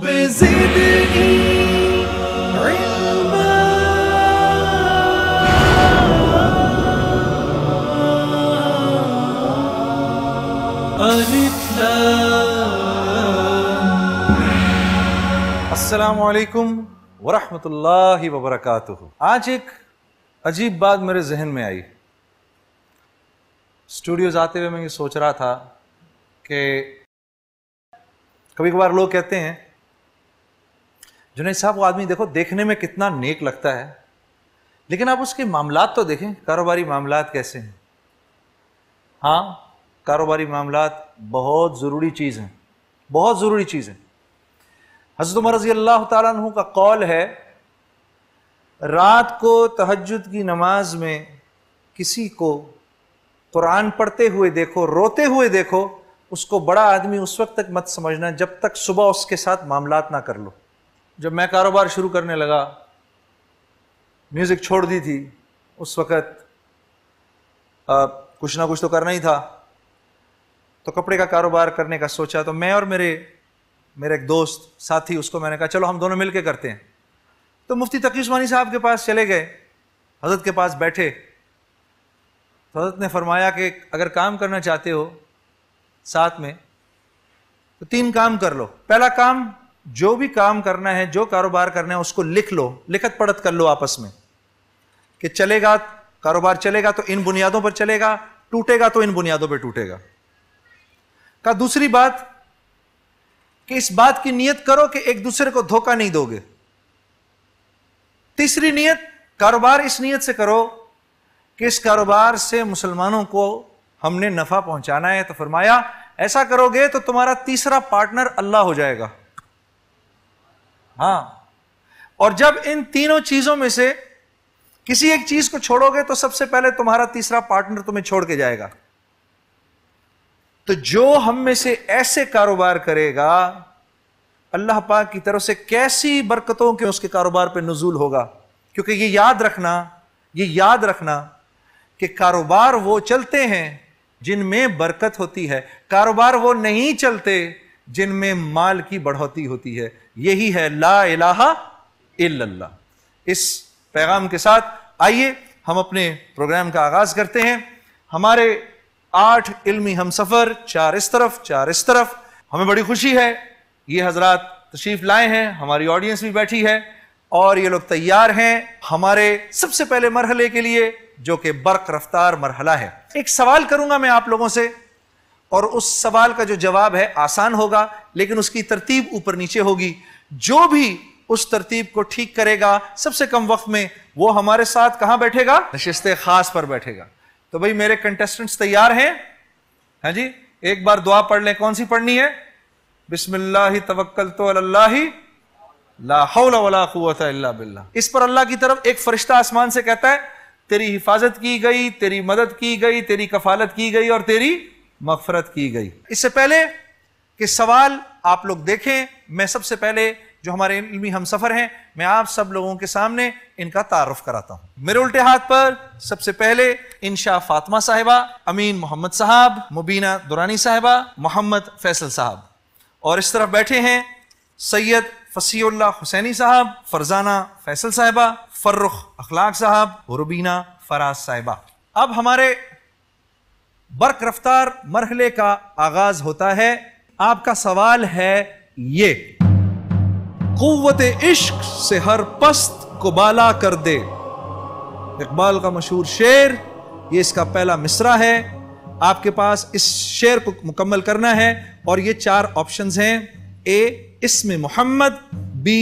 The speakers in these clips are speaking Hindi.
अस्सलामु अलैकुम वरहमतुल्लाहि वबरकातुहू। आज एक अजीब बात मेरे जहन में आई। स्टूडियोज आते हुए मैं ये सोच रहा था कि कभी कभार लोग कहते हैं जुनैद साहब वो आदमी देखो देखने में कितना नेक लगता है, लेकिन आप उसके मामलात तो देखें, कारोबारी मामलात कैसे हैं। हाँ, कारोबारी मामलात बहुत ज़रूरी चीज़ हैं, बहुत ज़रूरी चीज़ है। हज़रत उमर रज़ी अल्लाह ताला अन्हु का कौल है, रात को तहज्जुद की नमाज में किसी को कुरान पढ़ते हुए देखो, रोते हुए देखो, उसको बड़ा आदमी उस वक्त तक मत समझना जब तक सुबह उसके साथ मामलात ना कर लो। जब मैं कारोबार शुरू करने लगा, म्यूज़िक छोड़ दी थी, उस वक़्त कुछ ना कुछ तो करना ही था, तो कपड़े का कारोबार करने का सोचा। तो मैं और मेरे एक दोस्त साथी, उसको मैंने कहा चलो हम दोनों मिल के करते हैं। तो मुफ्ती तकी उस्मानी साहब के पास चले गए, हज़रत के पास बैठे, तो हज़रत ने फरमाया कि अगर काम करना चाहते हो साथ में तो 3 काम कर लो। पहला काम, जो भी काम करना है, जो कारोबार करना है, उसको लिख लो, लिखत पढ़त कर लो आपस में कि चलेगा, कारोबार चलेगा तो इन बुनियादों पर चलेगा, टूटेगा तो इन बुनियादों पर टूटेगा। का दूसरी बात कि इस बात की नियत करो कि एक दूसरे को धोखा नहीं दोगे। तीसरी नियत, कारोबार इस नियत से करो कि इस कारोबार से मुसलमानों को हमने नफा पहुंचाना है। तो फरमाया ऐसा करोगे तो तुम्हारा तीसरा पार्टनर अल्लाह हो जाएगा। हां, और जब इन तीनों चीजों में से किसी एक चीज को छोड़ोगे तो सबसे पहले तुम्हारा तीसरा पार्टनर तुम्हें छोड़ के जाएगा। तो जो हम में से ऐसे कारोबार करेगा, अल्लाह पाक की तरफ से कैसी बरकतों के उसके कारोबार पे नुज़ूल होगा। क्योंकि ये याद रखना कि कारोबार वो चलते हैं जिनमें बरकत होती है, कारोबार वो नहीं चलते जिनमें माल की बढ़ोतरी होती है। यही है ला इलाहा इल्लल्लाह। इस पैगाम के साथ आइए हम अपने प्रोग्राम का आगाज करते हैं। हमारे 8 इल्मी हम सफर, 4 इस तरफ 4 इस तरफ। हमें बड़ी खुशी है, ये हजरात तशरीफ लाए हैं, हमारी ऑडियंस भी बैठी है और ये लोग तैयार हैं हमारे सबसे पहले मरहले के लिए, जो कि बर्क रफ्तार मरहला है। एक सवाल करूंगा मैं आप लोगों से, और उस सवाल का जो जवाब है आसान होगा, लेकिन उसकी तरतीब ऊपर नीचे होगी। जो भी उस तरतीब को ठीक करेगा सबसे कम वक्त में, वो हमारे साथ कहां बैठेगा? नशिस्ते खास पर बैठेगा। तो भाई मेरे कंटेस्टेंट्स तैयार हैं? हाँ जी, एक बार दुआ पढ़ लें। कौन सी पढ़नी है? बिस्मिल्लाहि तवक्कलतु अलल्लाहि ला हौला वला कुव्वता इल्ला बिल्लाह। इस पर अल्लाह की तरफ एक फरिश्ता आसमान से कहता है तेरी हिफाजत की गई, तेरी मदद की गई, तेरी कफालत की गई और तेरी मगफरत की गई। इससे पहले कि सवाल आप लोग देखें, मैं सबसे पहले जो हमारे इल्मी हम सफर हैं, मैं आप सब लोगों के सामने इनका तारुफ कराता हूं। मेरे उल्टे हाथ पर सबसे पहले इंशा फातिमा साहिबा, अमीन मोहम्मद साहब, मुबीना दुरानी साहिबा, मोहम्मद फैसल साहब, और इस तरफ बैठे हैं सैयद फसीउल्लाह हुसैनी साहब, फरजाना फैसल साहिबा, फर्रुख अखलाक साहब, रुबीना फराज साहिबा। अब हमारे बर्क रफ्तार मरहले का आगाज होता है। आपका सवाल है ये, कुव्वते इश्क से हर पस्त को बाला कर दे। इकबाल का मशहूर शेर, ये इसका पहला मिसरा है। आपके पास इस शेर को मुकम्मल करना है और ये 4 ऑप्शंस हैं। ए इसमें मोहम्मद, बी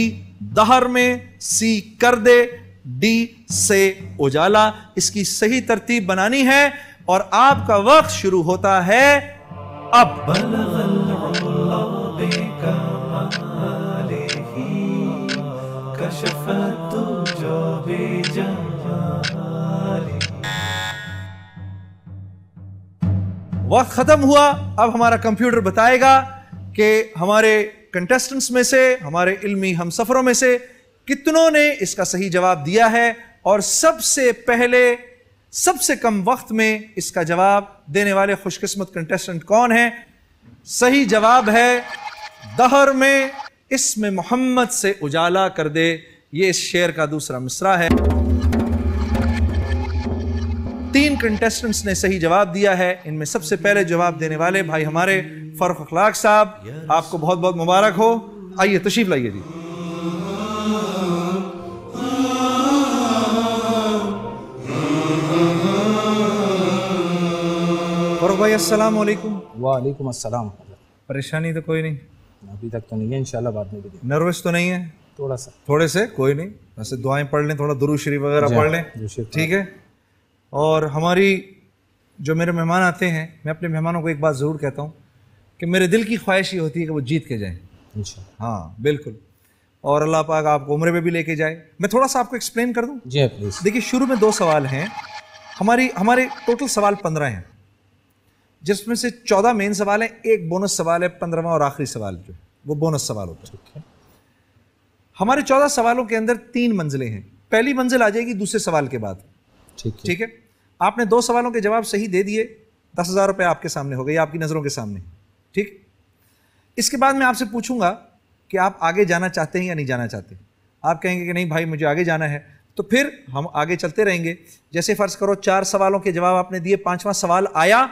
दहर में, सी कर दे, डी से उजाला। इसकी सही तरतीब बनानी है और आपका वक्त शुरू होता है अब। वक्त खत्म हुआ। अब हमारा कंप्यूटर बताएगा कि हमारे कंटेस्टेंट्स में से, हमारे इल्मी हम सफरों में से कितनों ने इसका सही जवाब दिया है और सबसे पहले सबसे कम वक्त में इसका जवाब देने वाले खुशकिस्मत कंटेस्टेंट कौन है? सही जवाब है दहर में इसमें मोहम्मद से उजाला कर दे, ये इस शेर का दूसरा मिसरा है। 3 कंटेस्टेंट्स ने सही जवाब दिया है। इनमें सबसे पहले जवाब देने वाले भाई हमारे फर्रुख अखलाक साहब, आपको बहुत बहुत मुबारक हो। आइए तशरीफ लाइए जी। फर्रुख भाई अस्सलाम वालेकुम। वालेकुम अस्सलाम। परेशानी तो कोई नहीं? अभी तक तो नहीं है, इंशाल्लाह बाद में भी। नर्वस तो नहीं है? थोड़ा सा, थोड़े से, कोई नहीं, वैसे दुआएं पढ़ लें, थोड़ा दुरूद शरीफ वगैरह पढ़ लें, ठीक है। और हमारी जो मेरे मेहमान आते हैं, मैं अपने मेहमानों को एक बात ज़रूर कहता हूँ कि मेरे दिल की ख्वाहिश ये होती है कि वो जीत के जाएं इंशाल्लाह। हाँ बिल्कुल, और अल्लाह पाक आपको उम्र में भी लेके जाए। मैं थोड़ा सा आपको एक्सप्लेन कर दूँ? जी प्लीज़। देखिए, शुरू में 2 सवाल हैं, हमारे टोटल सवाल 15 हैं, जिसमें से 14 मेन सवाल हैं, एक बोनस सवाल है, 15वां और आखिरी सवाल जो वो बोनस सवाल होता है। हमारे 14 सवालों के अंदर 3 मंजिलें हैं। पहली मंजिल आ जाएगी दूसरे सवाल के बाद, ठीक है। आपने 2 सवालों के जवाब सही दे दिए, 10,000 रुपये आपके सामने हो गए, आपकी नज़रों के सामने, ठीक। इसके बाद मैं आपसे पूछूंगा कि आप आगे जाना चाहते हैं या नहीं जाना चाहते। आप कहेंगे कि नहीं भाई मुझे आगे जाना है, तो फिर हम आगे चलते रहेंगे। जैसे फ़र्ज़ करो 4 सवालों के जवाब आपने दिए, 5वां सवाल आया,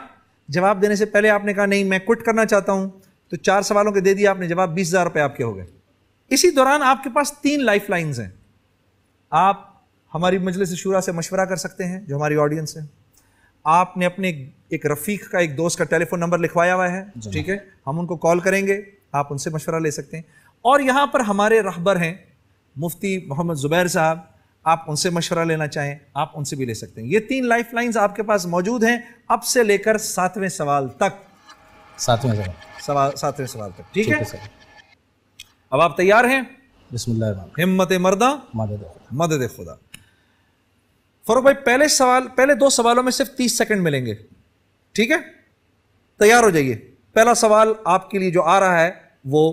जवाब देने से पहले आपने कहा नहीं मैं क्विट करना चाहता हूं, तो 4 सवालों के दे दिए आपने जवाब, 20,000 रुपये आपके हो गए। इसी दौरान आपके पास 3 लाइफ लाइन्स हैं। आप हमारी मजलिस शूरा से मशवरा कर सकते हैं, जो हमारी ऑडियंस है। आपने अपने एक रफ़ीक का, एक दोस्त का टेलीफोन नंबर लिखवाया हुआ है, ठीक है, हम उनको कॉल करेंगे, आप उनसे मशवरा ले सकते हैं। और यहाँ पर हमारे रहबर हैं मुफ्ती मोहम्मद ज़ुबैर साहब, आप उनसे मशवरा लेना चाहें आप उनसे भी ले सकते हैं। ये 3 लाइफ लाइन्स आपके पास मौजूद हैं अब से लेकर 7वें सवाल तक। 7वें सवाल तक, ठीक है। अब आप तैयार हैं? बिस्मिल्लाह। हिम्मत मर्दा मदद खुदा। फरूक भाई, पहले 2 सवालों में सिर्फ 30 सेकंड मिलेंगे, ठीक है। तैयार हो जाइए। पहला सवाल आपके लिए जो आ रहा है वो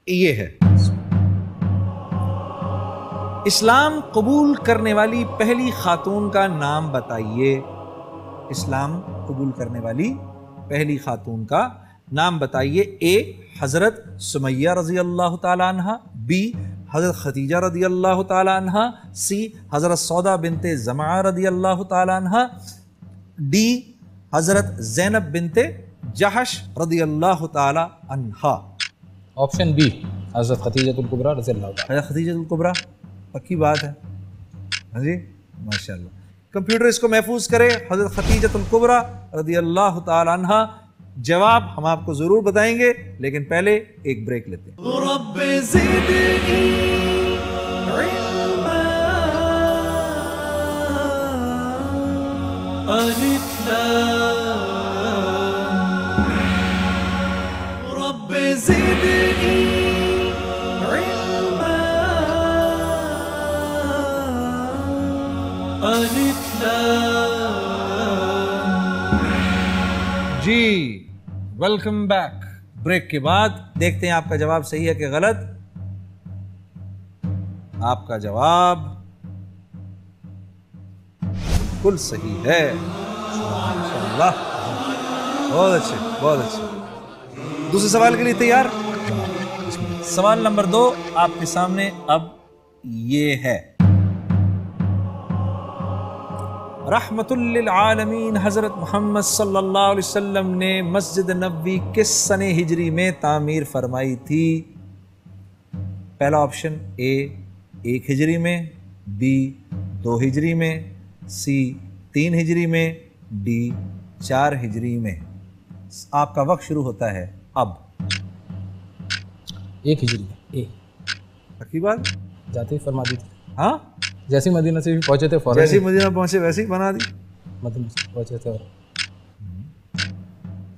ये है, इस्लाम कबूल करने वाली पहली खातून का नाम बताइए। इस्लाम कबूल करने वाली पहली खातून का नाम बताइए। ए हज़रत सुमैया रज़ी अल्लाह ताला अन्हा, बी हज़रत खदीजा रज़ी अल्लाह ताला अन्हा, सी हज़रत सौदा बिनते ज़मा रज़ी अल्लाह ताला अन्हा, डी हज़रत ज़ैनब बिनते जहश रज़ी अल्लाह ताला अन्हा। ऑप्शन बी हज़रत खदीजतुल कुबरा रज़ी अल्लाह ताला। हज़रत खदीजतुल कुबरा, पक्की बात है? हाँ जी, माशाल्लाह। कंप्यूटर इसको महफूज करे, हज़रत खदीजतुल कुबरा रज़ी अल्लाह ताला अन्हा। जवाब हम आपको ज़रूर बताएंगे, लेकिन पहले एक ब्रेक लेते हैं। जी वेलकम बैक। ब्रेक के बाद देखते हैं आपका जवाब सही है कि गलत। आपका जवाब बिल्कुल सही है, माशाअल्लाह, बहुत अच्छे, बहुत अच्छे। दूसरे सवाल के लिए तैयार? सवाल नंबर 2 आपके सामने अब ये है, रहमतुल लिल आलमीन हज़रत मोहम्मद सल्लल्लाहु अलैहि वसल्लम ने मस्जिद नबवी किस सने हिजरी में तामीर फरमाई थी? पहला ऑप्शन ए 1 हिजरी में, बी 2 हिजरी में, सी 3 हिजरी में, डी 4 हिजरी में। आपका वक्त शुरू होता है अब। 1 हिजरी में। ए पक्की बात? जाते ही फरमा दी थी। हाँ, जैसे मदीना से भी पहुंचे थे, फौरन जैसे मदीना पहुंचे वैसे ही बना दी। मदीना से पहुंचे थे और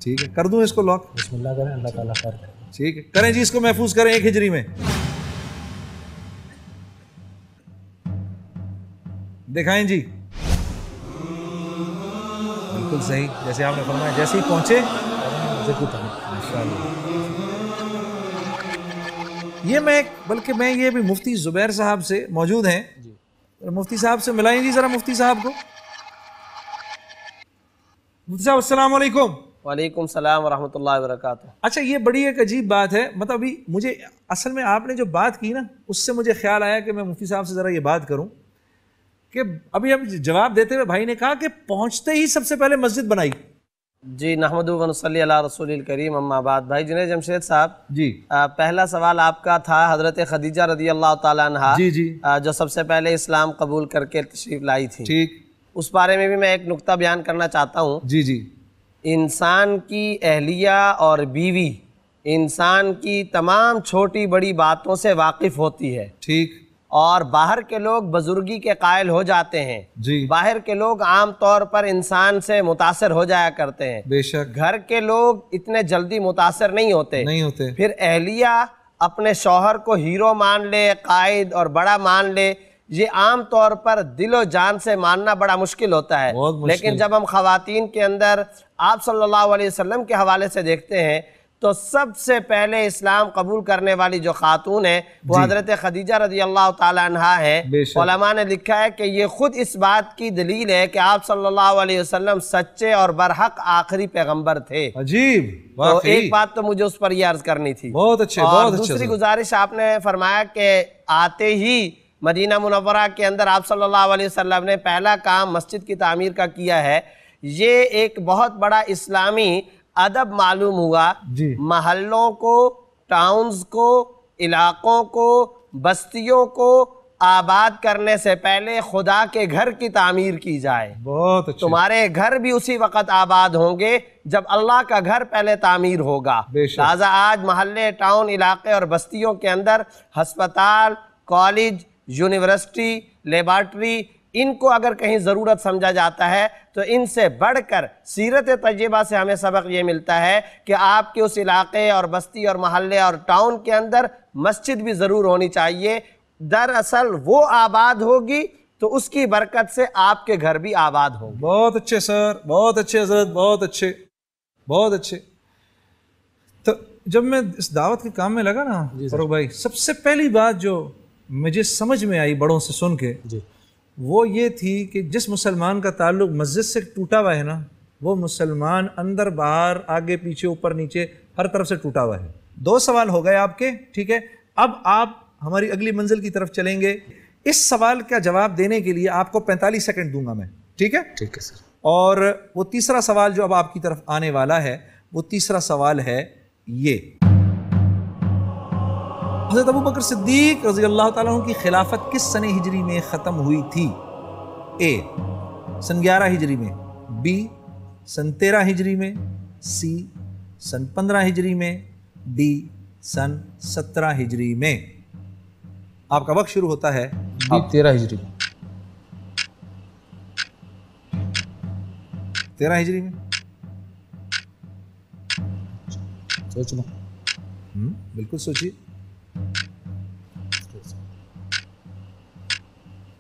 ठीक है, कर दूं इसको लॉक? बिस्मिल्लाह करें, अल्लाह ताला खैर करे। ठीक है, करें जी, इसको महफूज करें 1 हिजरी में। दिखाएं जी, बिल्कुल सही, जैसे आपने फरमाया, जैसे ही पहुंचे ये मैं ये भी मुफ्ती ज़ुबैर साहब से मौजूद हैं, मुफ्ती साहब से मिलाएं जी जरा। मुफ्ती साहब को। मुफ्ती साहब अस्सलाम वालेकुम। वालेकुम सलाम वरहमतुल्लाहि वबरकातुहू। अच्छा, ये बड़ी एक अजीब बात है। मतलब अभी मुझे असल में आपने जो बात की ना, उससे मुझे ख्याल आया कि मैं मुफ्ती साहब से ज़रा ये बात करूं कि अभी हम जवाब देते हुए भाई ने कहा कि पहुंचते ही सबसे पहले मस्जिद बनाई। जी, नहमदु व नसल्ली अला रसूलिल करीम, अम्मा बाद। भाई जुनैद जमशेद साहब जी, पहला सवाल आपका था हज़रत खदीजा रदी अल्लाह ताला अन्हा, जी जी, जो सबसे पहले इस्लाम कबूल करके तशरीफ़ लाई थी। ठीक, उस बारे में भी मैं एक नुक्ता बयान करना चाहता हूँ। जी जी, इंसान की अहलिया और बीवी इंसान की तमाम छोटी बड़ी बातों से वाकिफ़ होती है, ठीक, और बाहर के लोग बुजुर्गी के कायल हो जाते हैं। जी, बाहर के लोग आम तौर पर इंसान से मुतासर हो जाया करते हैं, बेशक घर के लोग इतने जल्दी मुतासर नहीं होते। फिर अहलिया अपने शौहर को हीरो मान ले, कायद और बड़ा मान ले, ये आम तौर पर दिलो जान से मानना बड़ा मुश्किल होता है। लेकिन जब हम खवातीन के अंदर आप सल्लल्लाहु अलैहि वसल्लम के हवाले से देखते हैं तो सबसे पहले इस्लाम कबूल करने वाली जो खातून है वो हज़रत खदीजा रज़ी अल्लाह ताला अन्हा है। उलमा ने लिखा है कि ये खुद इस बात की दलील है कि आप सल्लल्लाहु अलैहि वसल्लम सच्चे और बरहक आखिरी पैगंबर थे। अजीब, तो एक बात तो मुझे उस पर ये अर्ज करनी थी। बहुत अच्छे, और बहुत अच्छे। दूसरी गुजारिश, आपने फरमाया कि आते ही मदीना मुनव्वरा के अंदर आप सल्लल्लाहु अलैहि वसल्लम ने पहला काम मस्जिद की तामीर का किया है। ये एक बहुत बड़ा इस्लामी अदब मालूम हुआ। महल्लों को, टाउन्स को, इलाकों को, बस्तियों को आबाद करने से पहले खुदा के घर की तामीर की जाए। बहुत अच्छे। तुम्हारे घर भी उसी वक्त आबाद होंगे जब अल्लाह का घर पहले तामीर होगा। लिहाजा आज महल्ले, टाउन, इलाके और बस्तियों के अंदर अस्पताल, कॉलेज, यूनिवर्सिटी, लेबॉर्ट्री, इनको अगर कहीं ज़रूरत समझा जाता है तो इनसे बढ़कर सीरत तज्रिबा से हमें सबक ये मिलता है कि आपके उस इलाके और बस्ती और महल्ले और टाउन के अंदर मस्जिद भी ज़रूर होनी चाहिए। दरअसल वो आबाद होगी तो उसकी बरकत से आपके घर भी आबाद होंगे। बहुत अच्छे सर, बहुत अच्छे हजरत, बहुत अच्छे, बहुत अच्छे। तो जब मैं इस दावत के काम में लगा ना फरूक भाई, सबसे पहली बात जो मुझे समझ में आई बड़ों से सुन के वो ये थी कि जिस मुसलमान का ताल्लुक मस्जिद से टूटा हुआ है ना, वो मुसलमान अंदर बाहर, आगे पीछे, ऊपर नीचे, हर तरफ से टूटा हुआ है। 2 सवाल हो गए आपके, ठीक है। अब आप हमारी अगली मंजिल की तरफ चलेंगे। इस सवाल का जवाब देने के लिए आपको 45 सेकंड दूंगा मैं, ठीक है? ठीक है सर। और वो तीसरा सवाल जो अब आपकी तरफ आने वाला है, वो तीसरा सवाल है ये, हज़रत अबू बकर सिद्दीक रज़ी अल्लाह ताला अन्हु की खिलाफत किस सने हिजरी में ख़त्म हुई थी? ए सन 11 हिजरी में, बी सन 13 हिजरी में, सी सन 15 हिजरी में, डी सन 17 हिजरी में। आपका वक्त शुरू होता है 13 हिजरी में। 13 हिजरी में सोच लो। बिल्कुल सोचिए।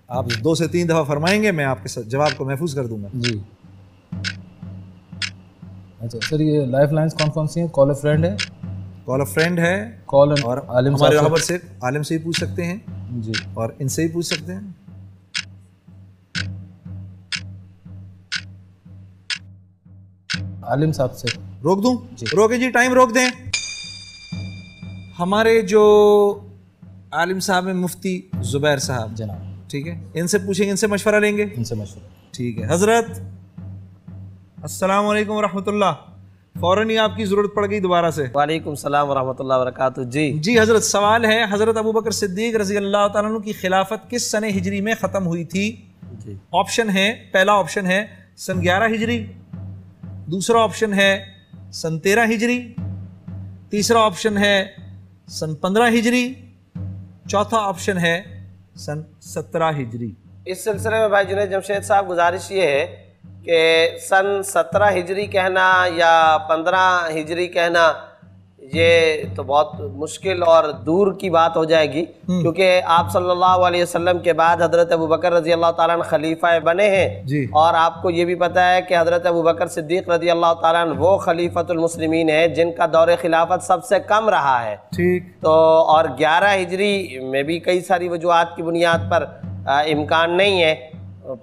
आप 2 से 3 दफ़ा फरमाएंगे, मैं आपके जवाब को महफूज कर दूंगा। जी। अच्छा सर, ये लाइफ लाइन्स कौन कौन सी हैं? कॉल अ फ्रेंड है, कॉल अ फ्रेंड है, कॉल और आलिम हमारे साहब खबर से आलिम से ही पूछ सकते हैं जी, और इनसे ही पूछ सकते हैं। आलिम साहब से रोक दूं? रोके जी, टाइम रोक दें। हमारे जो आलिम साहब हैं मुफ्ती जुबैर साहब जनाब, ठीक है, इनसे पूछेंगे, इनसे मशवरा लेंगे। इनसे मशवरा, ठीक है। हजरत अस्सलाम वालेकुम रहमतुल्लाह, फौरन ही आपकी जरूरत पड़ गई दोबारा से। वालेकुम सलाम व रहमतुल्लाहि व बरकातुहू। जी जी हजरत, सवाल है हजरत अबू बकर सिद्दीक रजी अल्लाह तआला अन्हु की खिलाफत किस सने हिजरी में ख़त्म हुई थी? जी। ऑप्शन है, पहला ऑप्शन है सन 11 हिजरी, दूसरा ऑप्शन है सन 13 हिजरी, तीसरा ऑप्शन है सन 15 हिजरी, चौथा ऑप्शन है सन 17 हिजरी। इस सिलसिले में भाई जुनैद जमशेद साहब, गुजारिश ये है कि सन 17 हिजरी कहना या 15 हिजरी कहना, ये तो बहुत मुश्किल और दूर की बात हो जाएगी, क्योंकि आप सल्लल्लाहु अलैहि वसल्लम के बाद हज़रत अबू बकर रज़ी अल्लाह ताला अन्हु खलीफा बने हैं जी। और आपको ये भी पता है कि हज़रत अबू बकर सिद्दीक रज़ी अल्लाह ताला अन्हु वो खलीफतुल मुस्लिमीन है जिनका दौर खिलाफत सबसे कम रहा है। ठीक। तो और 11 हिजरी में भी कई सारी वजूहात की बुनियाद पर इम्कान नहीं है।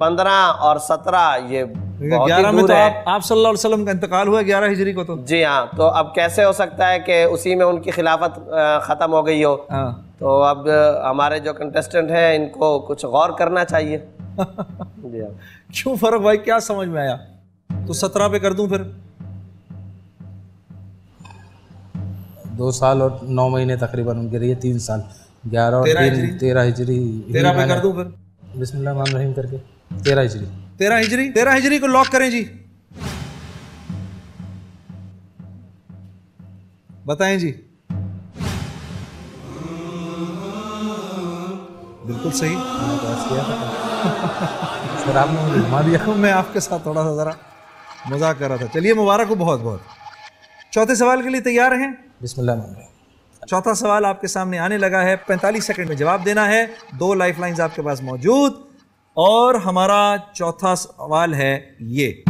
15 और 17 ये बहुत ही 11 में दूर तो है। आप सल्लल्लाहु अलैहि वसल्लम का इंतकाल हुआ 11 हिजरी को तो। जी हाँ, तो अब कैसे हो सकता है कि उसी में उनकी खिलाफत ख़त्म हो गई हो। हाँ। तो अब हमारे जो कंटेस्टेंट हैं इनको कुछ गौर करना चाहिए। जी हाँ। क्यों फर्क भाई, क्या समझ में आया? तो 17 पे कर दूं फिर? 2 साल और 9 महीने तकरीबन उनके रही है, 3 साल, 11 और 13 हिजरी। 13 पे कर दूं फिर? बिस्मिल्लाह रहमान रहीम करके 13 हिजरी। 13 हिजरी को लॉक करें जी। बताएं जी। बिल्कुल सही। सर आपने मुझे घुमा दिया। मैं आपके साथ थोड़ा सा जरा मजाक कर रहा था। चलिए मुबारक हो बहुत बहुत। चौथे सवाल के लिए तैयार हैं? बिस्मिल्लाह रहमान रहीम। चौथा सवाल आपके सामने आने लगा है। 45 सेकंड में जवाब देना है। 2 लाइफलाइंस आपके पास मौजूद। और हमारा चौथा सवाल है ये,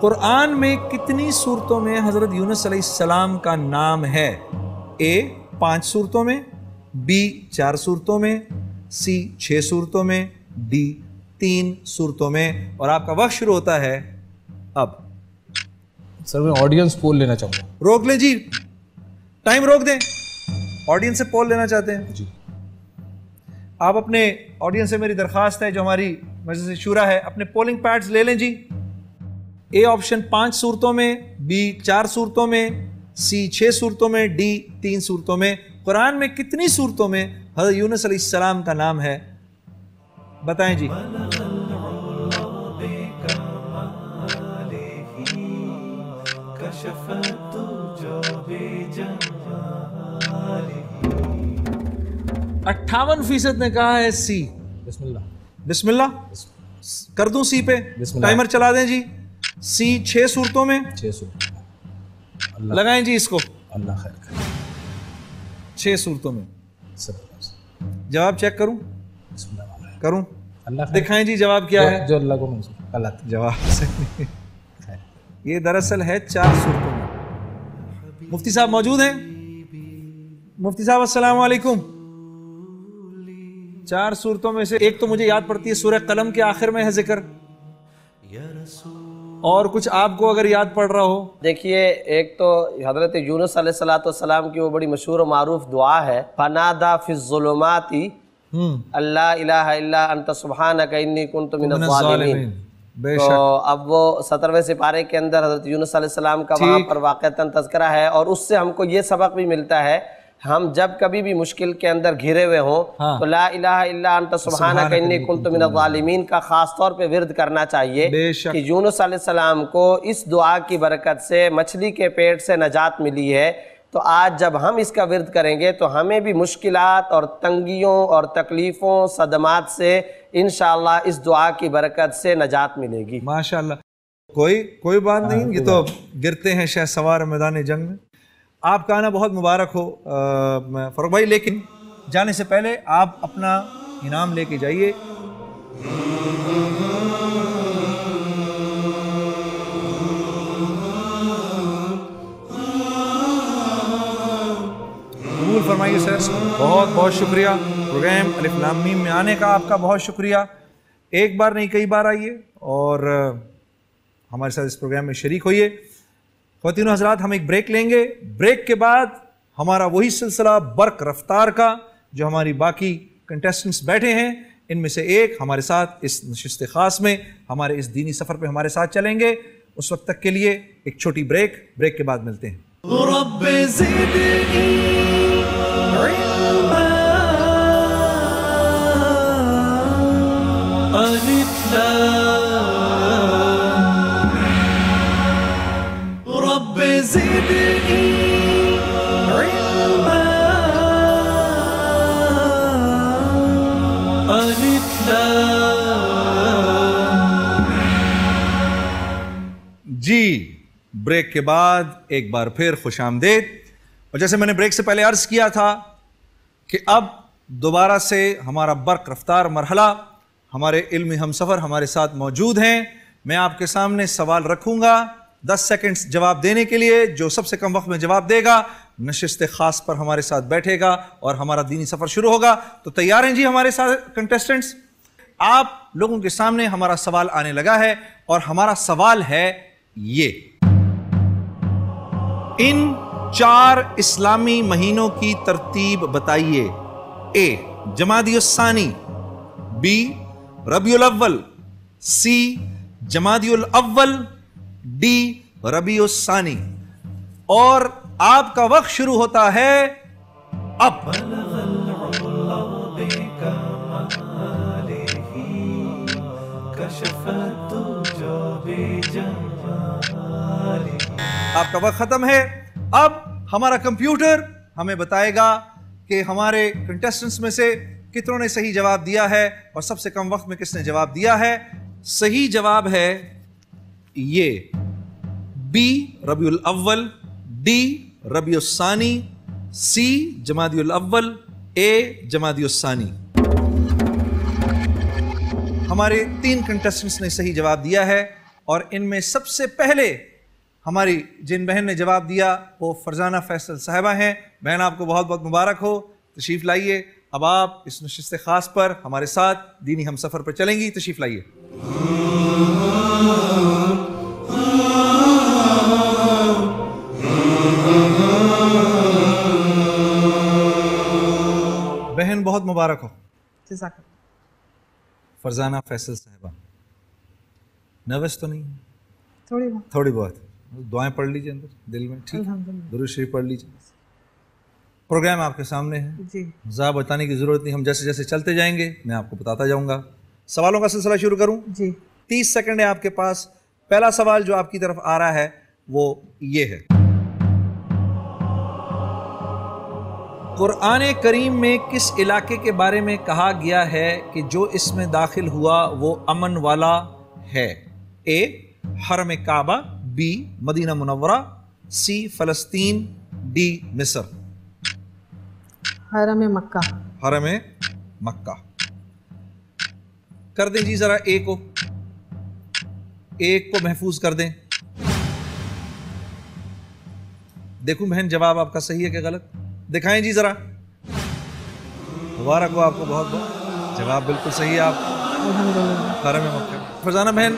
कुरान में कितनी सूरतों में हजरत यूनुस अलैहिस्सलाम का नाम है? ए 5 सूरतों में, बी 4 सूरतों में, सी 6 सूरतों में, डी 3 सूरतों में। और आपका वक्त शुरू होता है अब। सर मैं ऑडियंस पोल लेना चाहूँगा। रोक लें जी, टाइम रोक दें। ऑडियंस से पोल लेना चाहते हैं जी। आप अपने ऑडियंस से मेरी दरखास्त है, जो हमारी मजलिस शूरा है, अपने पोलिंग पैड्स ले लें जी। ए ऑप्शन 5 सूरतों में, बी 4 सूरतों में, सी 6 सूरतों में, डी 3 सूरतों में। कुरान में कितनी सूरतों में हज़रत यूनुस अलैहिस्सलाम का नाम है? बताएं जी। अट्ठावन % ने कहा है सी। बिस्मिल्लाह। बिस्मिल्लाह कर दूं सी पे? टाइमर चला दें जी। सी 6 सूरतों में 600 लगाएं जी इसको। अल्लाह खैर करे। 6 सूरतों में सब जवाब चेक करूं? बिस्मिल्लाह करूं? अल्लाह खैर। दिखाएं जी जवाब क्या है। जो अल्लाह को मंजूर। गलत जवाब सही। ये दरअसल है 4 सूरतों में। मुफ्ती साहब मौजूद हैं? मुफ्ती साहब अस्सलाम वालेकुम। 4 सूरतों में से एक तो मुझे याद पड़ती है, सूरह कलम के आखिर में है जिक्र। और कुछ आपको अगर याद पड़ रहा हो? देखिए, एक तो हजरत यूनुस अलैहिस्सलाम की वो बड़ी मशहूर और मारूफ दुआ है, फनादा फिज़्ज़ुलुमाति अल्ला इलाहा इल्ला अंत सुब्हानका इन्नी कुन्तु मिनज़ ज़ालिमीन। तो अब वो 17वें सिपारे के अंदर हजरत यूनुस अलैहिस्सलाम का वहाँ पर वाक़अतन तज़किरा है। और उससे हमको ये सबक भी मिलता है, हम जब कभी भी मुश्किल के अंदर घिरे हुए हों तो ला इलाहा इल्ला अंत सुब्हानका इन्नी कुन्तु मिनज़ ज़ालिमीन का खास तौर पे विर्द करना चाहिए कि यूनुस अलैहिस्सलाम को इस दुआ की बरकत से मछली के पेट से नजात मिली है। तो आज जब हम इसका विर्द करेंगे तो हमें भी मुश्किलात और तंगियों और तकलीफ़ों सदमात से इंशाअल्लाह इस दुआ की बरकत से नजात मिलेगी। माशाअल्लाह। कोई बात नहीं, ये तो गिरते हैं शहसवार मैदान जंग में। आपका आना बहुत मुबारक हो फरूक भाई। लेकिन जाने से पहले आप अपना इनाम लेके जाइए। कबूल फरमाइए सर। बहुत बहुत शुक्रिया। प्रोग्राम अलिफ लाम मीम में आने का आपका बहुत शुक्रिया। एक बार नहीं कई बार आइए और हमारे साथ इस प्रोग्राम में शरीक होइए। ख़वातीन हज़रात, हम एक ब्रेक लेंगे। ब्रेक के बाद हमारा वही सिलसिला बर्क रफ्तार का, जो हमारी बाकी कंटेस्टेंट्स बैठे हैं, इनमें से एक हमारे साथ इस नशिस्त ख़ास में हमारे इस दीनी सफ़र पे हमारे साथ चलेंगे। उस वक्त तक के लिए एक छोटी ब्रेक के बाद मिलते हैं। जी, ब्रेक के बाद एक बार फिर खुश आमदेद। और जैसे मैंने ब्रेक से पहले अर्ज किया था कि अब दोबारा से हमारा बर्क रफ्तार मरहला, हमारे इल्मी हमसफ़र हमारे साथ मौजूद हैं। मैं आपके सामने सवाल रखूंगा, 10 सेकंड्स जवाब देने के लिए। जो सबसे कम वक्त में जवाब देगा नशिस्त खास पर हमारे साथ बैठेगा और हमारा दीनी सफ़र शुरू होगा। तो तैयार हैं जी हमारे साथ कंटेस्टेंट्स? आप लोगों के सामने हमारा सवाल आने लगा है और हमारा सवाल है ये, इन 4 इस्लामी महीनों की तरतीब बताइए। ए जमादियुस्सानी, बी रबीउल अव्वल, सी जमादियुल अव्वल, डी रबीउस्सानी। और आपका वक्त शुरू होता है अब। आपका वक्त खत्म है। अब हमारा कंप्यूटर हमें बताएगा कि हमारे कंटेस्टेंट्स में से कितनों ने सही जवाब दिया है और सबसे कम वक्त में किसने जवाब दिया है। सही जवाब है ये, बी रबीउल अव्वल, डी रबीउस्सानी, सी जमादियुल अव्वल, ए जमादियुस्सानी। हमारे 3 कंटेस्टेंट्स ने सही जवाब दिया है और इनमें सबसे पहले हमारी जिन बहन ने जवाब दिया वो फरजाना फैसल साहिबा हैं। बहन आपको बहुत बहुत मुबारक हो, तशरीफ लाइए। अब आप इस नशिस्त खास पर हमारे साथ दीनी हम सफर पर चलेंगी, तशरीफ लाइए। बहन बहुत मुबारक हो। फरजाना फैसल साहिबा, नर्वस तो नहीं? थोड़ी बहुत दुआएं पढ़ लीजिए अंदर दिल में, ठीक, दुरूद शरीफ पढ़ लीजिए। प्रोग्राम आपके सामने है जी, ज़्यादा बताने की ज़रूरत नहीं, हम जैसे जैसे चलते जाएंगे मैं आपको बताता जाऊंगा। सवालों का सिलसिला शुरू करूं जी। 30 सेकंड है आपके पास। पहला सवाल जो आपकी तरफ आ रहा है वो ये है, कुरान करीम में किस इलाके के बारे में कहा गया है कि जो इसमें दाखिल हुआ वो अमन वाला है। ए हरम काबा, बी मदीना मुनव्वरा, सी फलस्तीन, डी मिस्र। हरम मक्का। हरम मक्का कर दें जी, जरा एक को महफूज कर दें। देखूं बहन जवाब आपका सही है कि गलत, दिखाएं जी जरा। मुबारक हो आपको बहुत बहुत, जवाब बिल्कुल सही है आप, हरम मक्का। फरजाना बहन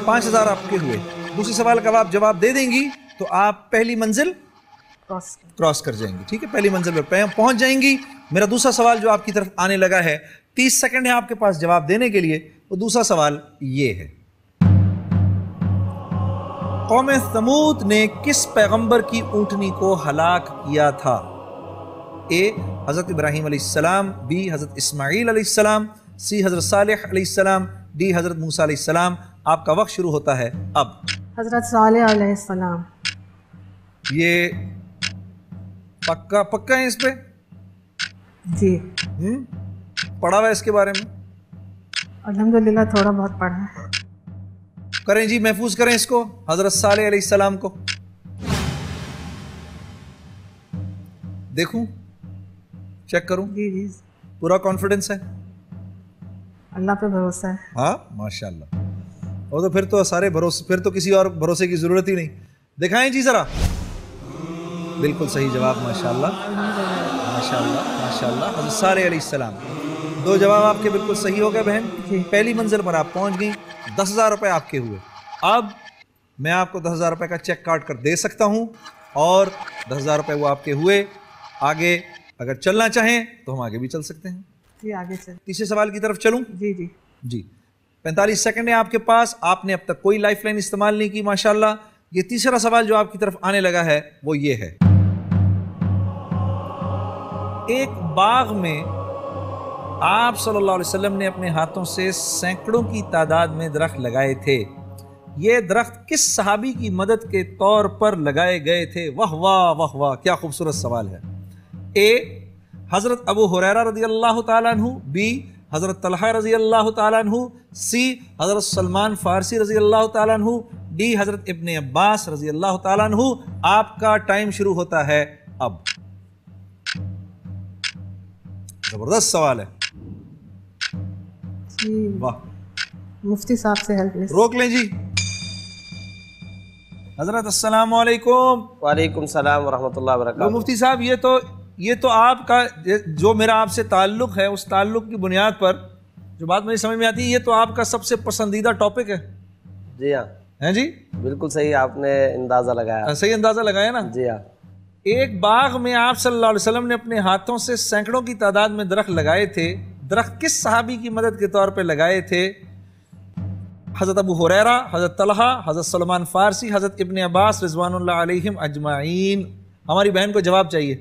5000 आपके हुए। दूसरे सवाल का आप जवाब दे देंगी तो आप पहली मंजिल क्रॉस कर जाएंगी, ठीक है, पहली मंजिल पर पहुंच जाएंगी। मेरा दूसरा सवाल जो आपकी तरफ आने लगा है, 30 सेकंड है आपके पास जवाब देने के लिए। वो दूसरा सवाल ये है, कौम समूद ने किस पैगंबर की ऊंटनी को हलाक किया था। ए हजरत इब्राहीम अलैहिस्सलाम, बी हजरत इस्माईल अलैहिस्सलाम, सी हजरत सालेह अलैहिस्सलाम, डी हजरत मूसा अलैहिस्सलाम। आपका वक्त शुरू होता है अब। हजरत सालेह अलैहिस्सलाम। ये पक्का है इस पे जी? पढ़ा हुआ है इसके बारे में? अल्हम्दुलिल्लाह थोड़ा बहुत पढ़ा है। करें जी, महफूज करें इसको, हजरत सालेह अलैहिस्सलाम को। देखूं, चेक करूं? जी जी, पूरा कॉन्फिडेंस है, अल्लाह पे भरोसा है। हाँ माशाल्लाह। और तो फिर तो सारे भरोसे, फिर तो किसी और भरोसे की जरूरत ही नहीं। दिखाएं जी जरा। बिल्कुल सही जवाब, माशाल्लाह माशाल्लाह माशाल्लाह, हज़रत सालेह अलैहिस्सलाम। 2 जवाब आपके बिल्कुल सही हो गए बहन। पहली मंजिल पर आप पहुंच गई, 10,000 रुपये आपके हुए। अब मैं आपको 10,000 रुपये का चेक काट कर दे सकता हूं और 10,000 रुपये वो आपके हुए। आगे अगर चलना चाहें तो हम आगे भी चल सकते हैं जी, आगे चल। तीसरे सवाल की तरफ चलूं? जी जी जी। 45 सेकंड है आपके पास, आपने अब तक कोई लाइफलाइन इस्तेमाल नहीं की माशाल्लाह। ये तीसरा सवाल जो आपकी तरफ आने लगा है वो ये है, एक बाग में आप सल्लल्लाहु अलैहि वसल्लम ने अपने हाथों से सैकड़ों की तादाद में दरख्त लगाए थे। ये दरख्त किस सहाबी की मदद के तौर पर लगाए गए थे? वाह वाह वाह वाह, क्या खूबसूरत सवाल है। ए हजरत अबू हुरैरा रज़ी अल्लाह तआला अन्हु, बी हजरत तलहा रज़ी अल्लाह तआला अन्हु, सी हजरत सलमान फारसी रज़ी अल्लाह तआला अन्हु, डी हजरत इब्ने अब्बास रज़ी अल्लाह तआला अन्हु। आपका टाइम शुरू होता है अब। जबरदस्त सवाल है, वाह। मुफ्ती साहब से हेल्प ले, रोक लें जी। हजरत अस्सलाम वालेकुम। वालेकुम सलाम व रहमतुल्लाहि व बरकातहू। मुफ्ती साहब ये तो आपका जो मेरा आपसे ताल्लुक़ है उस ताल्लुक़ की बुनियाद पर जो बात मुझे समझ में आती है, ये तो आपका सबसे पसंदीदा टॉपिक है। जी हाँ, हैं जी, बिल्कुल सही आपने अंदाजा लगाया। सही अंदाजा लगाया ना। जी हाँ। एक बाग में आप सल्लल्लाहु अलैहि वसल्लम ने अपने हाथों से सैकड़ों की तादाद में दरख्त लगाए थे। दरख्त किस सहाबी की मदद के तौर पे लगाए थे? हज़रत अबू हुरैरा, हज़रत तलहा, हज़रत सलमान फ़ारसी, हज़रत इब्न अब्बास रिज़वानुल्लाह अलैहिम अजमाइन। हमारी बहन को जवाब चाहिए।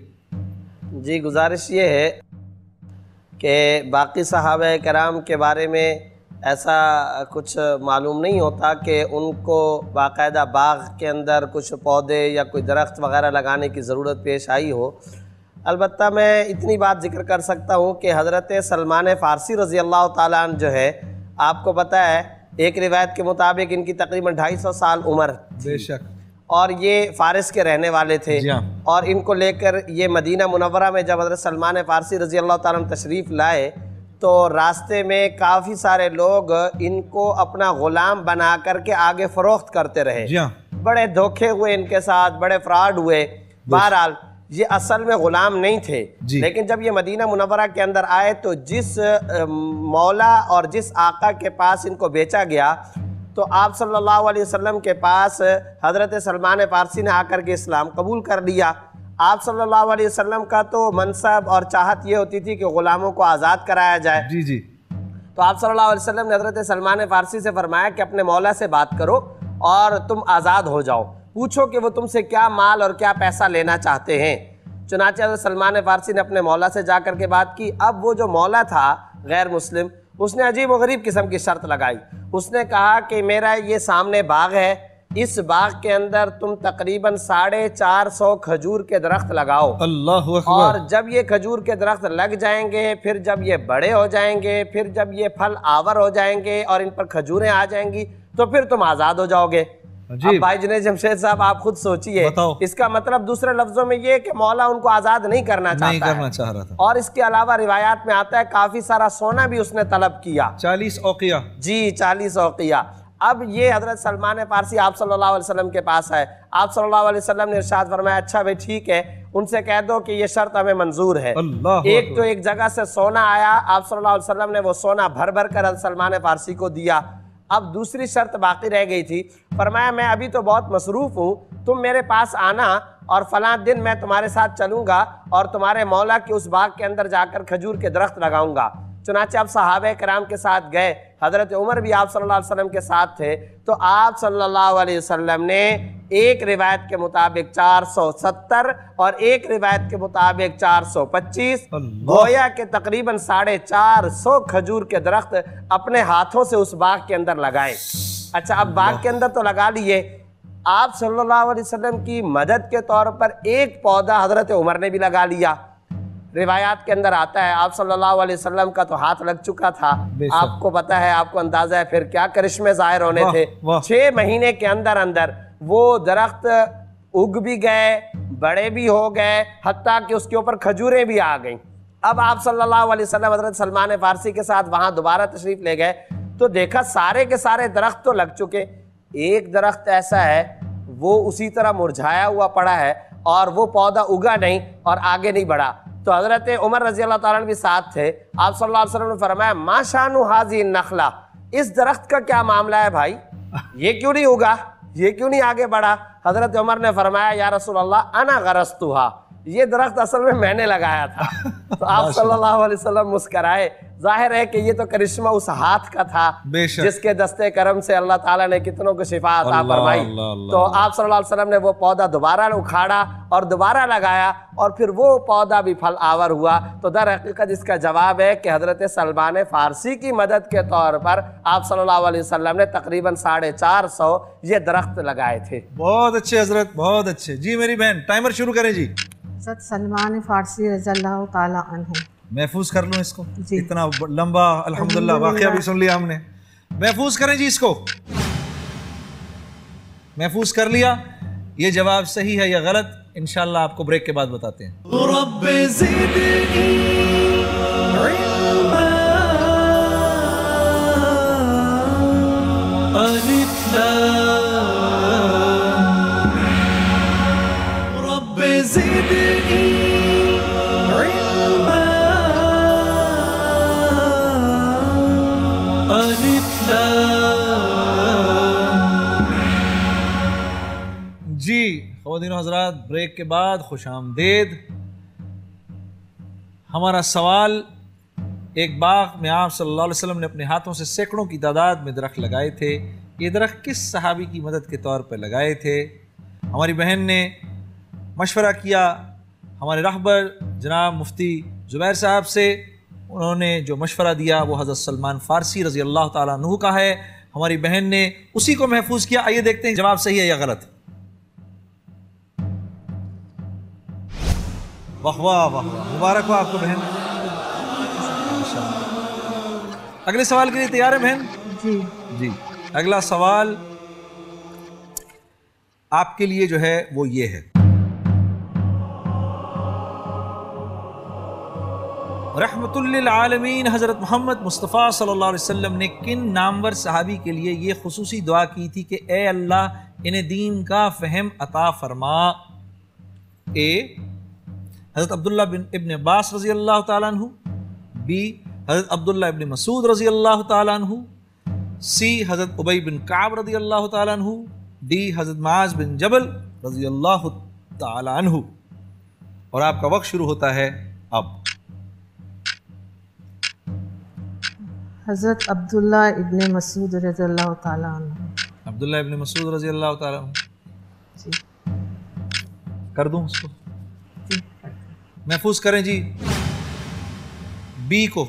जी, गुजारिश ये है कि बाकी सहाबा कराम के बारे में ऐसा कुछ मालूम नहीं होता कि उनको बाकायदा बाग के अंदर कुछ पौधे या कोई दरख्त वगैरह लगाने की ज़रूरत पेश आई हो। अलबत्ता मैं इतनी बात जिक्र कर सकता हूँ कि हज़रत सलमान फ़ारसी रज़ी अल्लाह ताला अन्हु जो है, आपको पता है एक रिवायत के मुताबिक इनकी तकरीबन 250 साल उम्र, बेशक, और ये फ़ारिस के रहने वाले थे। और इनको लेकर ये मदीना मुनव्वरा में जब हज़रत सलमान फ़ारसी रज़ी अल्लाह ताला अन्हु तशरीफ़ लाए तो रास्ते में काफ़ी सारे लोग इनको अपना ग़ुलाम बना करके आगे फ़रोख्त करते रहे। बड़े धोखे हुए इनके साथ, बड़े फ्रॉड हुए। बहरहाल ये असल में ग़ुलाम नहीं थे, लेकिन जब ये मदीना मुनव्वरा के अंदर आए तो जिस मौला और जिस आका के पास इनको बेचा गया, तो आप सल्लल्लाहु अलैहि वसल्लम के पास हज़रत सलमान फ़ारसी ने आकर के इस्लाम कबूल कर लिया। आप सल्लल्लाहु अलैहि वसल्लम का तो मनसब और चाहत ये होती थी कि ग़ुलामों को आज़ाद कराया जाए। जी जी। तो आप सल्लल्लाहु अलैहि वसल्लम ने हज़रत सलमान फ़ारसी से फरमाया कि अपने मौला से बात करो और तुम आज़ाद हो जाओ, पूछो कि वो तुमसे क्या माल और क्या पैसा लेना चाहते हैं। चुनांचे हज़रत सलमान फ़ारसी ने अपने मौला से जा कर के बात की। अब वो जो मौला था गैर मुस्लिम, उसने अजीब व गरीब किस्म की शर्त लगाई। उसने कहा कि मेरा ये सामने बाग है, इस बाग के अंदर तुम तकरीबन 450 खजूर के दरख्त लगाओ। अल्लाहु अकबर। और जब ये खजूर के दरख्त लग जाएंगे, फिर जब ये बड़े हो जाएंगे, फिर जब ये फल आवर हो जाएंगे और इन पर खजूरें आ जाएंगी, तो फिर तुम आज़ाद हो जाओगे। अब भाई जुनैद जमशेद साहब आप खुद सोचिए, इसका मतलब दूसरे लफ्जों में ये कि मौला उनको आज़ाद नहीं करना चाह रहा था। और इसके अलावा रिवायात में आता है काफ़ी सारा सोना भी उसने तलब किया, 40 औक़िया। जी, 40 औक़िया। अब ये हज़रत सलमान फ़ारसी आप सल्लल्लाहु अलैहि वसल्लम के पास है। आप सल्लल्लाहु अलैहि वसल्लम ने इरशाद फरमाया, अच्छा भाई ठीक है, उनसे कह दो कि ये शर्त हमें मंजूर है। एक तो एक जगह से सोना आया, आप सल्लल्लाहु अलैहि वसल्लम ने वो सोना भर भर कर हज़रत सलमान फ़ारसी को दिया। अब दूसरी शर्त बाकी रह गई थी। फरमाया मैं अभी तो बहुत मसरूफ़ हूँ, तुम मेरे पास आना और फलां दिन मैं तुम्हारे साथ चलूँगा और तुम्हारे मौला के उस बाग के अंदर जाकर खजूर के दरख्त लगाऊंगा। चुनांचे आप सहाबे कराम के साथ गए, हज़रत उमर भी आप सल्लल्लाहु अलैहि वसल्लम के साथ थे। तो आप सल्लल्लाहु अलैहि वसल्लम ने एक रिवायत के मुताबिक 470 और एक रिवायत के मुताबिक 425, गोया के तकरीबन 450 खजूर के दरख्त अपने हाथों से उस बाग के अंदर लगाए। अच्छा, अब बाग के अंदर तो लगा लिए, आप सल्लल्लाहु अलैहि वसल्लम की मदद के तौर पर एक पौधा हज़रत उमर ने भी लगा लिया। रिवायात के अंदर आता है आप सल्लल्लाहु अलैहि वसल्लम का तो हाथ लग चुका था, आपको पता है, आपको अंदाजा है फिर क्या करिश्मे जाहिर होने थे। 6 महीने के अंदर अंदर वो दरख्त उग भी गए, बड़े भी हो गए, हत्ता कि उसके ऊपर खजूरें भी आ गईं। अब आप सल्लल्लाहु अलैहि वसल्लम हज़रत सलमान फ़ारसी के साथ वहां दोबारा तशरीफ ले गए तो देखा सारे के सारे दरख्त तो लग चुके, एक दरख्त ऐसा है वो उसी तरह मुरझाया हुआ पड़ा है और वो पौधा उगा नहीं और आगे नहीं बढ़ा। तो हज़रत उमर रज़ी अल्लाह ताला भी साथ थे। आप सल्लल्लाहु अलैहि वसल्लम ने फरमाया मा शानु हाज़ी नखला, इस दरख्त का क्या मामला है भाई, ये क्यों नहीं उगा, ये क्यों नहीं आगे बढ़ा। हज़रत उमर ने फरमाया या रसूल अल्लाह अना गरस्तुहा, ये दरख्त असल में मैंने लगाया था। तो आप सल्लल्लाहु अलैहि वसल्लम मुस्कराए। जाहिर है कि ये तो करिश्मा उस हाथ का था जिसके दस्ते करम से अल्लाह ताला ने कितनों को शिफा अता फरमाई। तो आप सल्लल्लाहु अलैहि वसल्लम ने वो पौधा दोबारा उखाड़ा और दोबारा लगाया और फिर वो पौधा भी फल आवर हुआ। तो दर हकीकत इसका जवाब है कि हज़रत सलमान फ़ारसी की मदद के तौर पर आप सल्लल्लाहु अलैहि वसल्लम ने तकरीबन 450 ये दरख्त लगाए थे। बहुत अच्छे हज़रत, बहुत अच्छे। जी मेरी बहन, टाइमर शुरू करें जी। सलमान फ़ारसी रज़ियल्लाहु ताला अन्हु, महफूज कर लूँ इसको, इतना लंबा अल्हम्दुलिल्लाह वाक़या भी सुन लिया हमने। महफूज करें जी इसको, महफूज कर लिया। ये जवाब सही है या गलत इंशाअल्लाह आपको ब्रेक के बाद बताते हैं। ख़वातीन व हज़रात, ब्रेक के बाद खुश आमदेद। हमारा सवाल, एक बाग में आप सल्लल्लाहु अलैहि वसल्लम ने अपने हाथों से सैकड़ों की तादाद में दरख्त लगाए थे। ये दरख्त किस सहाबी की मदद के तौर पर लगाए थे? हमारी बहन ने मशवरा किया हमारे रहबर जनाब मुफ्ती ज़ुबैर साहब से। उन्होंने जो मशवरा दिया वो हज़रत सलमान फ़ारसी रज़ी अल्लाह ताला अन्हु का है। हमारी बहन ने उसी को महफूज किया। आइए देखते हैं जवाब सही है या गलत। वाह वाह वाह वाह, मुबारक हो आपको बहन। अगले सवाल के लिए तैयार है बहन? जी जी। अगला सवाल आपके लिए जो है वो ये है, रहमतुल लिल आलमीन हज़रत मोहम्मद मुस्तफ़ा सल्लल्लाहु अलैहि वसल्लम ने किन नामवर सहाबी के लिए ये खुसूसी दुआ की थी कि ए अल्लाह इन्हें दीन का फ़हम अता फरमा? ए हज़रत अब्दुल्ला इब्न अब्बास रज़ी अल्लाह ताला अन्हु, बी हज़रत अब्दुल्ला इब्न मसूद रज़ी अल्लाह ताला अन्हु, सी हज़रत उबई बिन काब रज़ी अल्लाह ताला अन्हु, डी हज़रत मुआज़ बिन जबल रज़ी अल्लाह ताला अन्हु। और आपका वक्त शुरू होता है अब। हज़रत अब्दुल्ला इब्न मसूद रज़ियल्लाहु ताला अन्हु। अब्दुल्ला इब्न मसूद रज़ी अल्लाह ताला अन्हु। जी कर दूं उसको? जी महफूज करें जी। बी को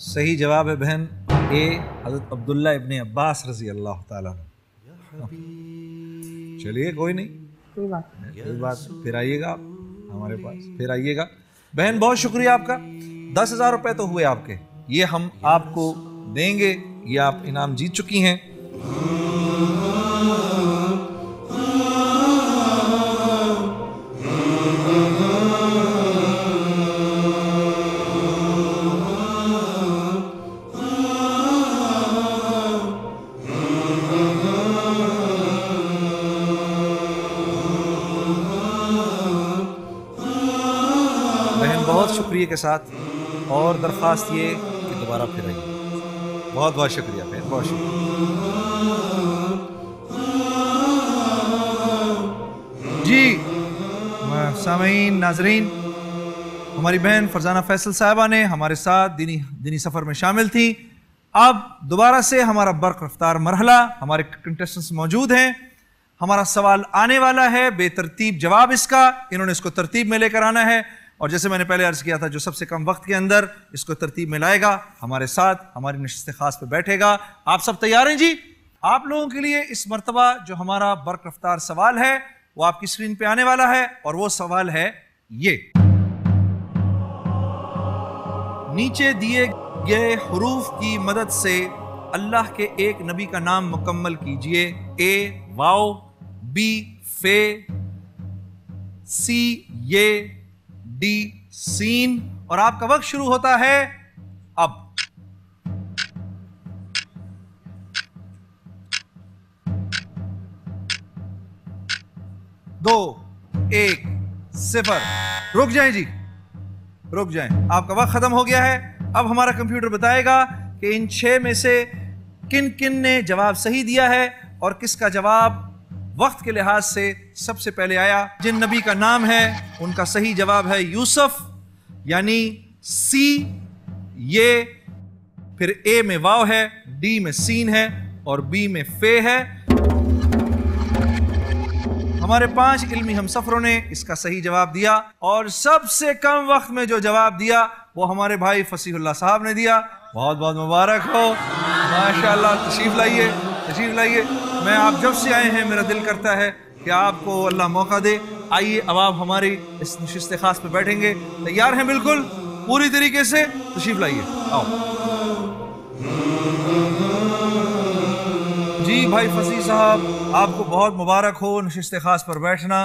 सही जवाब है बहन ए हज़रत अब्दुल्ला इब्न अब्बास रज़ी अल्लाह ताला अन्हु। चलिए कोई नहीं, कोई बात नहीं। कोई बात नहीं। फिर आइएगा आप हमारे पास, फिर आइएगा। बहन बहुत शुक्रिया आपका। 10,000 रुपये तो हुए आपके, ये हम आपको देंगे। ये आप इनाम जीत चुकी हैं। बहन बहुत शुक्रिया के साथ और दरख्वास्त ये कि दोबारा फिर आइए। बहुत बहुत शुक्रिया बहन, बहुत शुक्रिया। जी सामीन नाजरीन, हमारी बहन फरजाना फैसल साहिबा ने हमारे साथ दीनी सफ़र में शामिल थी। अब दोबारा से हमारा बर्क रफ्तार मरहला, हमारे कंटेस्टेंट्स मौजूद हैं। हमारा सवाल आने वाला है, बेतरतीब जवाब इसका, इन्होंने इसको तरतीब में लेकर आना है। और जैसे मैंने पहले अर्ज किया था, जो सबसे कम वक्त के अंदर इसको तरतीब में लाएगा हमारे साथ हमारी नशिस्त खास पे बैठेगा। आप सब तैयार हैं जी? आप लोगों के लिए इस मर्तबा जो हमारा बर्क रफ्तार सवाल है वो आपकी स्क्रीन पे आने वाला है। और वो सवाल है ये, नीचे दिए गए हुरूफ की मदद से अल्लाह के एक नबी का नाम मुकम्मल कीजिए। ए वाओ, बी फे, सी ये, डी सीन। और आपका वक्त शुरू होता है अब। 2, 1, 0। रुक जाएं जी, रुक जाएं। आपका वक्त खत्म हो गया है। अब हमारा कंप्यूटर बताएगा कि इन 6 में से किन किन ने जवाब सही दिया है और किसका जवाब वक्त के लिहाज से सबसे पहले आया। जिन नबी का नाम है उनका सही जवाब है यूसुफ, यानी सी ये, फिर ए में वाव है, डी में सीन है और बी में फे है। हमारे 5 इल्मी हमसफरों ने इसका सही जवाब दिया और सबसे कम वक्त में जो जवाब दिया वो हमारे भाई फसीहुल्लाह साहब ने दिया। बहुत बहुत मुबारक हो, माशाअल्लाह। तशरीफ लाइए, तशरीफ लाइए। मैं आप जब से आए हैं मेरा दिल करता है कि आपको अल्लाह मौका दे। आइए अब आप हमारी इस नशिस्त खास पे बैठेंगे। तैयार हैं बिल्कुल पूरी तरीके से? तशरीफ लाइए, आओ जी। भाई फसी साहब, आपको बहुत मुबारक हो नशिस्त खास पर बैठना।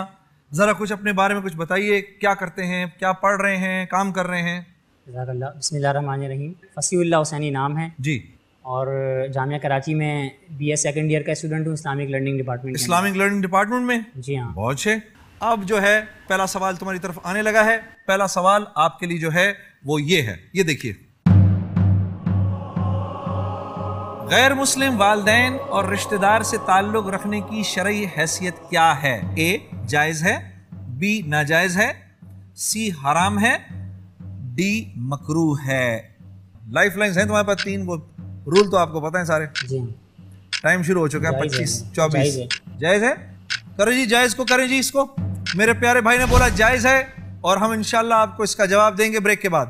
ज़रा कुछ अपने बारे में कुछ बताइए, क्या करते हैं, क्या पढ़ रहे हैं, काम कर रहे हैं? बिस्मिल्लाहिर्रहमानिर्रहीम। फसीउल्लाह हुसैनी नाम है जी, और जामिया कराची में BS सेकंड ईयर का स्टूडेंट हूँ, Islamic learning department. Islamic learning department में? जी हाँ। बहुत अच्छे। अब जो है पहला सवाल तुम्हारी तरफ आने लगा है। पहला सवाल आपके लिए जो है वो ये है, ये देखिए। गैर मुस्लिम वालिदैन और रिश्तेदार से ताल्लुक रखने की शरई हैसियत क्या है? ए जायज है, बी नाजायज है, सी हराम है, डी मकरूह है। लाइफ लाइन्स हैं तुम्हारे पास 3, वो रूल तो आपको पता है सारे। जी टाइम शुरू हो चुका है 25 24। जायज है, करो जी, जायज को करें जी इसको। मेरे प्यारे भाई ने बोला जायज है और हम इंशाल्लाह आपको इसका जवाब देंगे ब्रेक के बाद।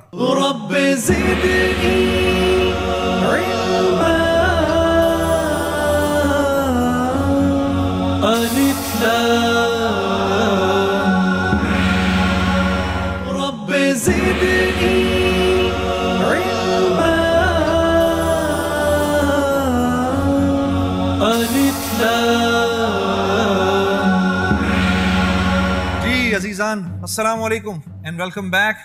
जी अजीजान, अस्सलाम वालेकुम एंड वेलकम बैक।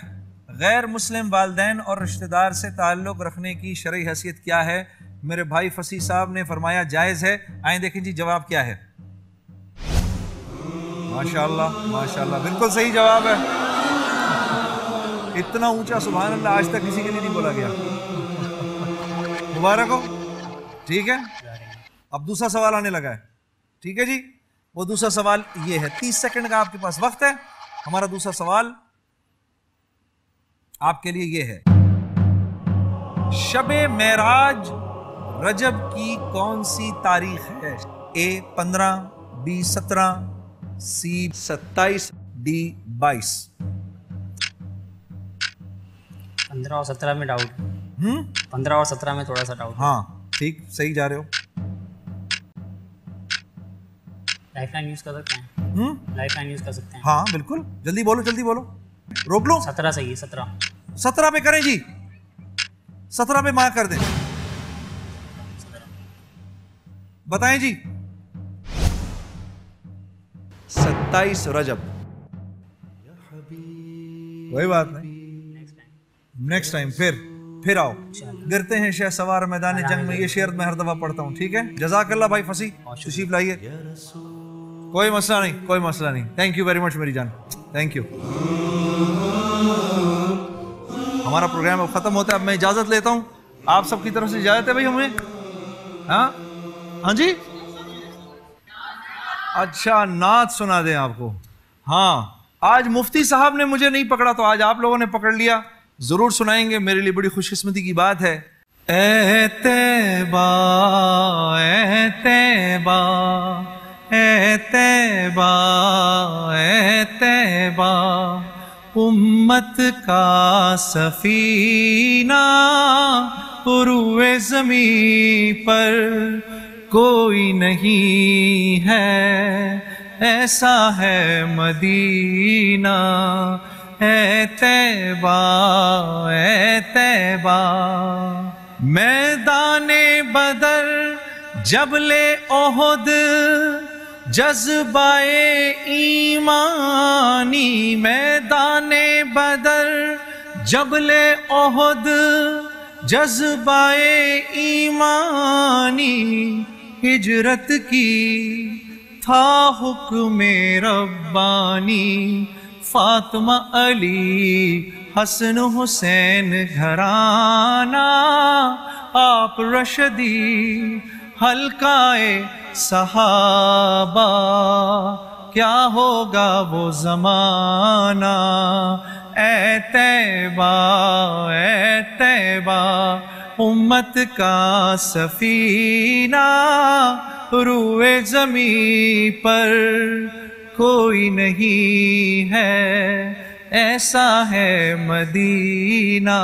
गैर मुस्लिम वालिदैन और रिश्तेदार से ताल्लुक़ रखने की शरई हैसियत क्या है? मेरे भाई फसी साहब ने फरमाया जायज़ है। आए देखें जी जवाब क्या है। माशाअल्लाह माशाअल्लाह, बिल्कुल सही जवाब है। इतना ऊंचा सुभान अल्लाह आज तक किसी के लिए नहीं बोला गया। मुबारक हो। ठीक है, अब दूसरा सवाल आने लगा है। ठीक है जी, वो दूसरा सवाल ये है, 30 सेकंड का आपके पास वक्त है। हमारा दूसरा सवाल आपके लिए ये है, शबे मेराज रजब की कौन सी तारीख है? ए 15, बी 17, सी 27, डी 22। 15 और 17 में डाउट। 15 और 17 में थोड़ा सा डाउट। हाँ ठीक, सही जा रहे हो। लाइफलाइन यूज कर सकते हैं? लाइफलाइन यूज कर सकते हैं? हाँ बिल्कुल, जल्दी बोलो जल्दी बोलो, रोक लो। 17 सही है। 17 पे करें जी, 17 पे मार कर दें। बताएं जी। 27 रजब। कोई बात नहीं, नेक्स्ट टाइम फिर आओ। गिरते हैं शह सवार मैदान जंग में, ये शेर मैं हर दफा पढ़ता हूँ। ठीक है, जज़ाकल्लाह भाई फसी, तशरीफ लाइए। कोई मसला नहीं, कोई मसला नहीं। थैंक यू वेरी मच मेरी जान, थैंक यू। हमारा प्रोग्राम अब खत्म होता है, अब मैं इजाजत लेता हूँ। आप सबकी तरफ से इजाजत है भाई हमें। हाँ हाँ जी, अच्छा नात सुना दें आपको। हाँ, आज मुफ्ती साहब ने मुझे नहीं पकड़ा तो आज आप लोगों ने पकड़ लिया, जरूर सुनाएंगे। मेरे लिए बड़ी खुशकिस्मती की बात है। ए तैबा ए तैबा ए तैबा ए तैबा, उम्मत का सफीना, उरुए ज़मीं पर कोई नहीं है, ऐसा है मदीना। ए तैबा ए तैबा, मैदाने बदर जबले ओहद, जज्बाए ईमानी। मैदाने बदर जबले ओहद, जज्बाए ईमानी। हिजरत की था हुक्मे रब्बानी, फातिमा अली हसन हुसैन घराना। आप रशदी हल्काए सहाबा, क्या होगा वो जमाना। ए तैबा ए तैबा, उम्मत का सफीना, रुए ज़मीं पर कोई नहीं है, ऐसा है मदीना।